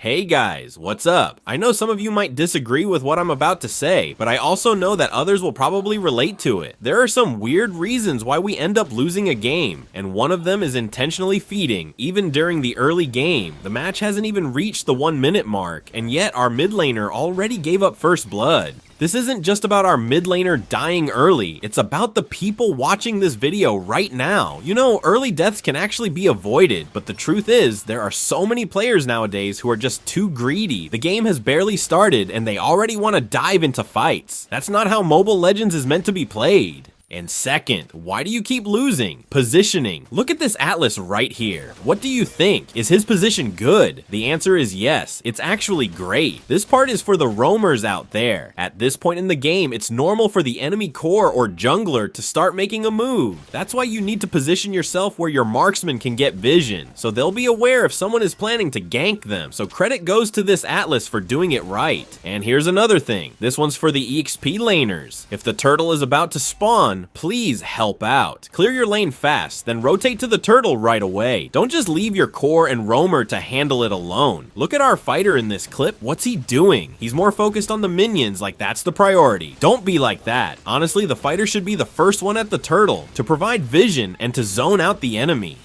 Hey guys, what's up? I know some of you might disagree with what I'm about to say, but I also know that others will probably relate to it. There are some weird reasons why we end up losing a game, and one of them is intentionally feeding, even during the early game. The match hasn't even reached the 1 minute mark, and yet our mid laner already gave up first blood. This isn't just about our mid laner dying early, it's about the people watching this video right now. You know, early deaths can actually be avoided, but the truth is, there are so many players nowadays who are just too greedy. The game has barely started and they already want to dive into fights. That's not how Mobile Legends is meant to be played. And second, why do you keep losing? Positioning. Look at this Atlas right here. What do you think? Is his position good? The answer is yes, it's actually great. This part is for the roamers out there. At this point in the game, it's normal for the enemy core or jungler to start making a move. That's why you need to position yourself where your marksman can get vision, so they'll be aware if someone is planning to gank them. So credit goes to this Atlas for doing it right. And here's another thing. This one's for the EXP laners. If the turtle is about to spawn, please help out. Clear your lane fast, then rotate to the turtle right away. Don't just leave your core and roamer to handle it alone. Look at our fighter in this clip. What's he doing? He's more focused on the minions, like that's the priority. Don't be like that. Honestly, the fighter should be the first one at the turtle to provide vision and to zone out the enemy.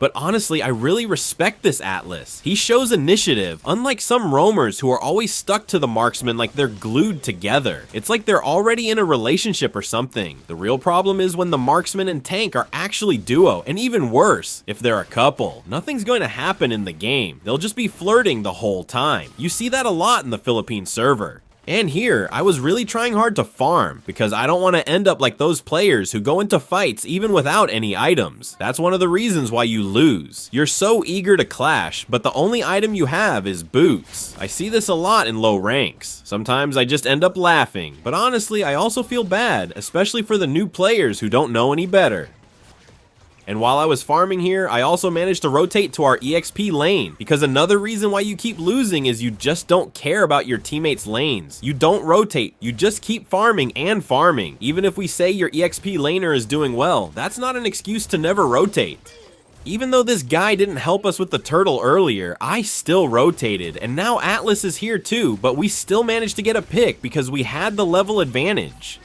But honestly, I really respect this Atlas. He shows initiative, unlike some roamers who are always stuck to the marksman like they're glued together. It's like they're already in a relationship or something. The real problem is when the marksman and tank are actually duo, and even worse, if they're a couple. Nothing's going to happen in the game. They'll just be flirting the whole time. You see that a lot in the Philippine server. And here, I was really trying hard to farm, because I don't want to end up like those players who go into fights even without any items. That's one of the reasons why you lose. You're so eager to clash, but the only item you have is boots. I see this a lot in low ranks. Sometimes I just end up laughing, but honestly, I also feel bad, especially for the new players who don't know any better. And while I was farming here, I also managed to rotate to our EXP lane, because another reason why you keep losing is you just don't care about your teammates' lanes. You don't rotate, you just keep farming and farming. Even if we say your EXP laner is doing well, that's not an excuse to never rotate. Even though this guy didn't help us with the turtle earlier, I still rotated, and now Atlas is here too, but we still managed to get a pick because we had the level advantage.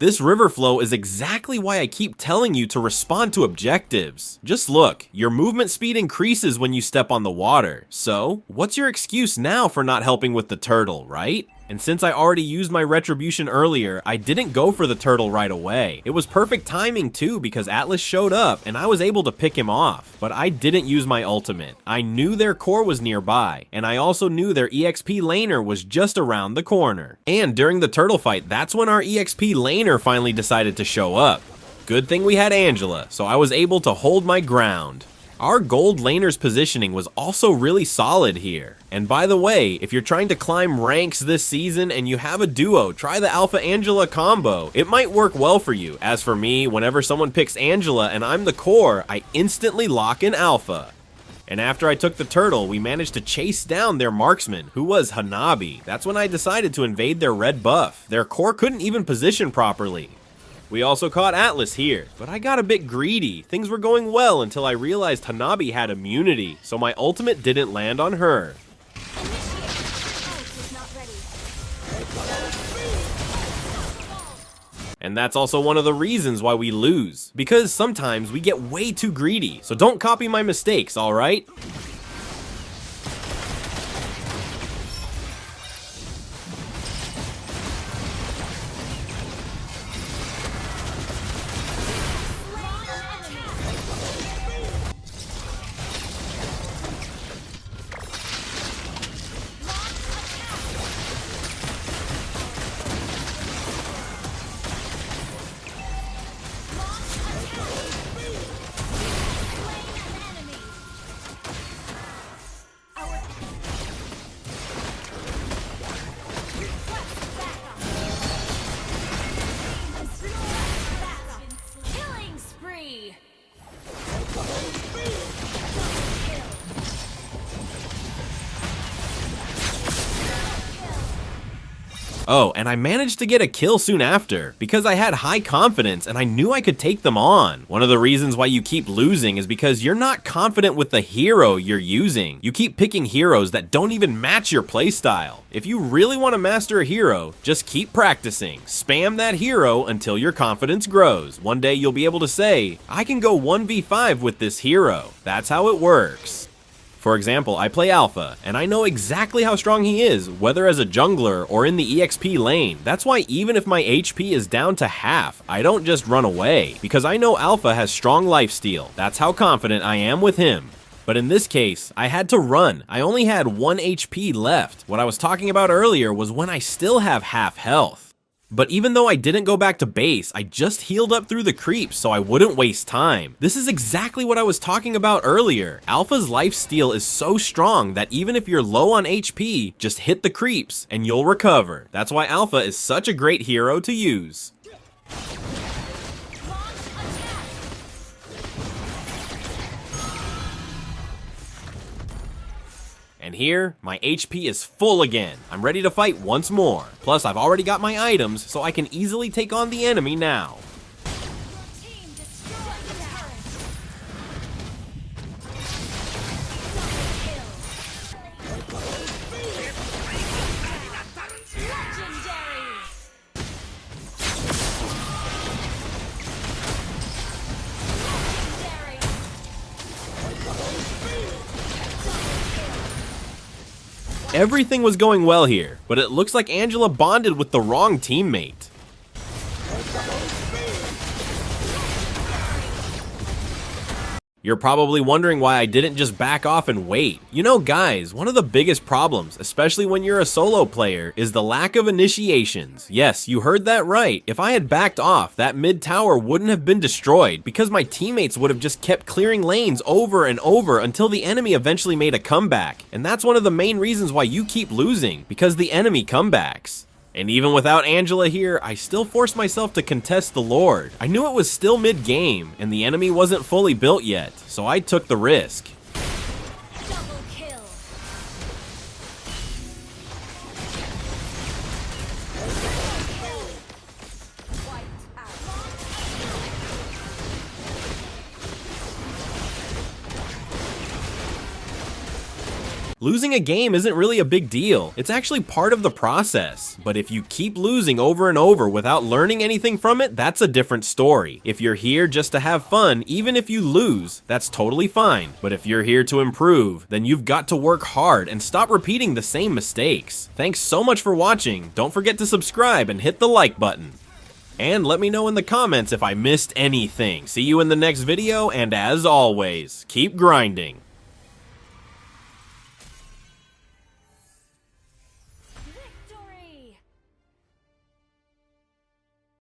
This river flow is exactly why I keep telling you to respond to objectives. Just look, your movement speed increases when you step on the water. So, what's your excuse now for not helping with the turtle, right? And since I already used my retribution earlier, I didn't go for the turtle right away. It was perfect timing too, because Atlas showed up and I was able to pick him off. But I didn't use my ultimate. I knew their core was nearby, and I also knew their EXP laner was just around the corner. And during the turtle fight, that's when our EXP laner finally decided to show up. Good thing we had Angela, so I was able to hold my ground. Our gold laner's positioning was also really solid here. And by the way, if you're trying to climb ranks this season and you have a duo, try the Alpha Angela combo. It might work well for you. As for me, whenever someone picks Angela and I'm the core, I instantly lock in Alpha. And after I took the turtle, we managed to chase down their marksman, who was Hanabi. That's when I decided to invade their red buff. Their core couldn't even position properly. We also caught Atlas here, but I got a bit greedy. Things were going well until I realized Hanabi had immunity, so my ultimate didn't land on her. And that's also one of the reasons why we lose, because sometimes we get way too greedy, so don't copy my mistakes, alright? Oh, and I managed to get a kill soon after, because I had high confidence and I knew I could take them on. One of the reasons why you keep losing is because you're not confident with the hero you're using. You keep picking heroes that don't even match your playstyle. If you really want to master a hero, just keep practicing. Spam that hero until your confidence grows. One day you'll be able to say, I can go 1v5 with this hero. That's how it works. For example, I play Alpha, and I know exactly how strong he is, whether as a jungler or in the EXP lane. That's why even if my HP is down to half, I don't just run away, because I know Alpha has strong lifesteal. That's how confident I am with him. But in this case, I had to run. I only had 1 HP left. What I was talking about earlier was when I still have half health. But even though I didn't go back to base, I just healed up through the creeps so I wouldn't waste time. This is exactly what I was talking about earlier. Alpha's lifesteal is so strong that even if you're low on HP, just hit the creeps and you'll recover. That's why Alpha is such a great hero to use. And here, my HP is full again. I'm ready to fight once more. Plus, I've already got my items, so I can easily take on the enemy now. Everything was going well here, but it looks like Angela bonded with the wrong teammate. You're probably wondering why I didn't just back off and wait. You know guys, one of the biggest problems, especially when you're a solo player, is the lack of initiations. Yes, you heard that right. If I had backed off, that mid tower wouldn't have been destroyed because my teammates would have just kept clearing lanes over and over until the enemy eventually made a comeback. And that's one of the main reasons why you keep losing, because the enemy comebacks. And even without Angela here, I still forced myself to contest the Lord. I knew it was still mid-game, and the enemy wasn't fully built yet, so I took the risk. Double kill. Losing a game isn't really a big deal. It's actually part of the process. But if you keep losing over and over without learning anything from it, that's a different story. If you're here just to have fun, even if you lose, that's totally fine. But if you're here to improve, then you've got to work hard and stop repeating the same mistakes. Thanks so much for watching. Don't forget to subscribe and hit the like button. And let me know in the comments if I missed anything. See you in the next video, and as always, keep grinding.